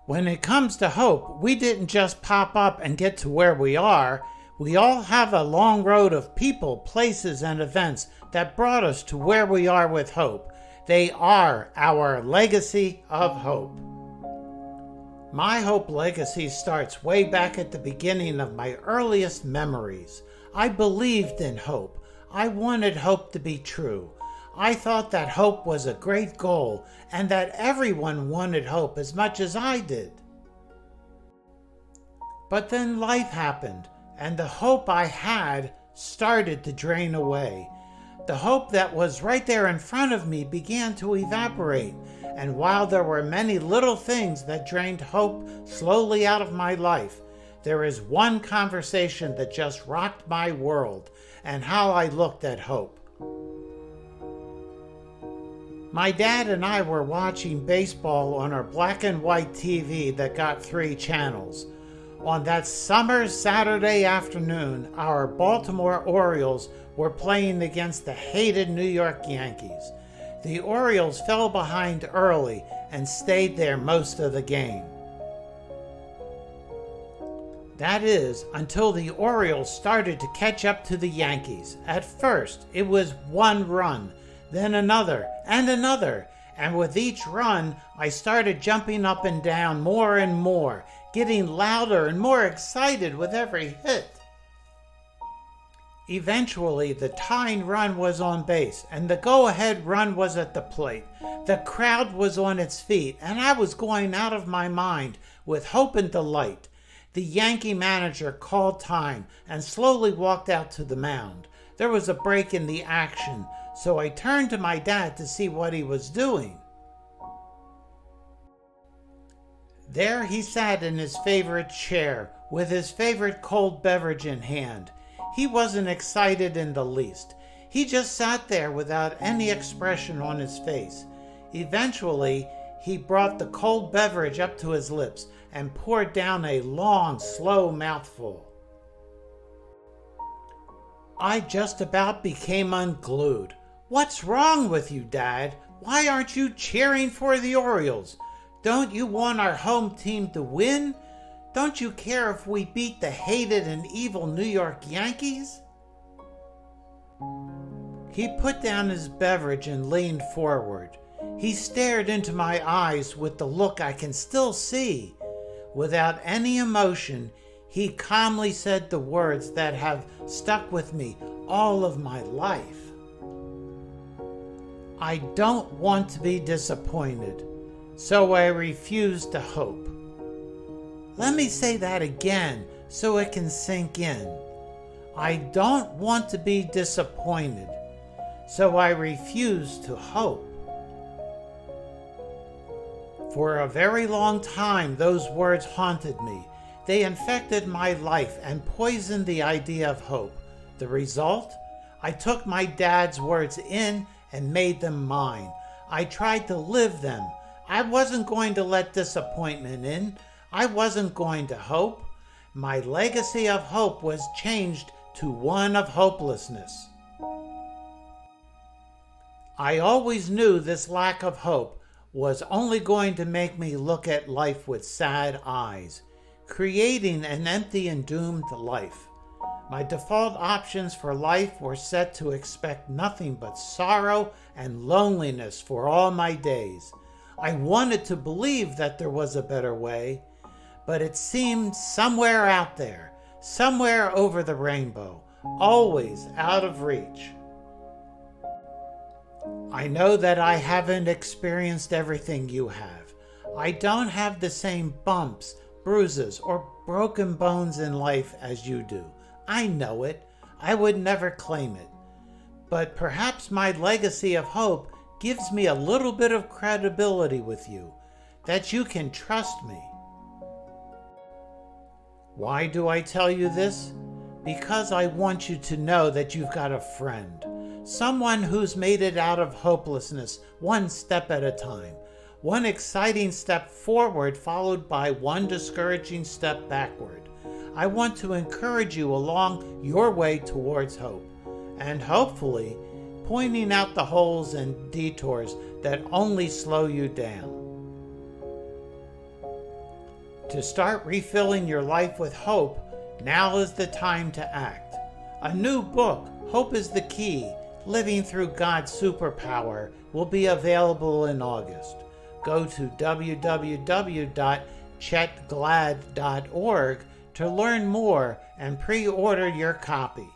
When it comes to hope, we didn't just pop up and get to where we are. We all have a long road of people, places, and events that brought us to where we are with hope. They are our legacy of hope. My hope legacy starts way back at the beginning of my earliest memories. I believed in hope. I wanted hope to be true. I thought that hope was a great goal and that everyone wanted hope as much as I did. But then life happened, and the hope I had started to drain away. The hope that was right there in front of me began to evaporate, and while there were many little things that drained hope slowly out of my life, there is one conversation that just rocked my world and how I looked at hope. My dad and I were watching baseball on our black and white TV that got 3 channels. On that summer Saturday afternoon, our Baltimore Orioles were playing against the hated New York Yankees. The Orioles fell behind early and stayed there most of the game. That is, until the Orioles started to catch up to the Yankees. At first, it was 1 run, then another, and with each run, I started jumping up and down more and more, getting louder and more excited with every hit. Eventually, the tying run was on base, and the go-ahead run was at the plate. The crowd was on its feet, and I was going out of my mind with hope and delight. The Yankee manager called time and slowly walked out to the mound. There was a break in the action, so I turned to my dad to see what he was doing. There he sat in his favorite chair, with his favorite cold beverage in hand. He wasn't excited in the least. He just sat there without any expression on his face. Eventually, he brought the cold beverage up to his lips and poured down a long, slow mouthful. I just about became unglued. "What's wrong with you, Dad? Why aren't you cheering for the Orioles? Don't you want our home team to win? Don't you care if we beat the hated and evil New York Yankees?" He put down his beverage and leaned forward. He stared into my eyes with the look I can still see. Without any emotion, he calmly said the words that have stuck with me all of my life. "I don't want to be disappointed, so I refuse to hope." Let me say that again so it can sink in. I don't want to be disappointed, so I refuse to hope. For a very long time, those words haunted me. They infected my life and poisoned the idea of hope. The result? I took my dad's words in and made them mine. I tried to live them. I wasn't going to let disappointment in. I wasn't going to hope. My legacy of hope was changed to one of hopelessness. I always knew this lack of hope was only going to make me look at life with sad eyes, creating an empty and doomed life. My default options for life were set to expect nothing but sorrow and loneliness for all my days. I wanted to believe that there was a better way, but it seemed somewhere out there, somewhere over the rainbow, always out of reach. I know that I haven't experienced everything you have. I don't have the same bumps, bruises, or broken bones in life as you do. I know it. I would never claim it. But perhaps my legacy of hope gives me a little bit of credibility with you, that you can trust me. Why do I tell you this? Because I want you to know that you've got a friend, someone who's made it out of hopelessness one step at a time, one exciting step forward followed by one discouraging step backward. I want to encourage you along your way towards hope, and hopefully pointing out the holes and detours that only slow you down. To start refilling your life with hope, now is the time to act. A new book, Hope is the Key, Living Through God's Superpower, will be available in August. Go to www.chetglad.org to learn more and pre-order your copy.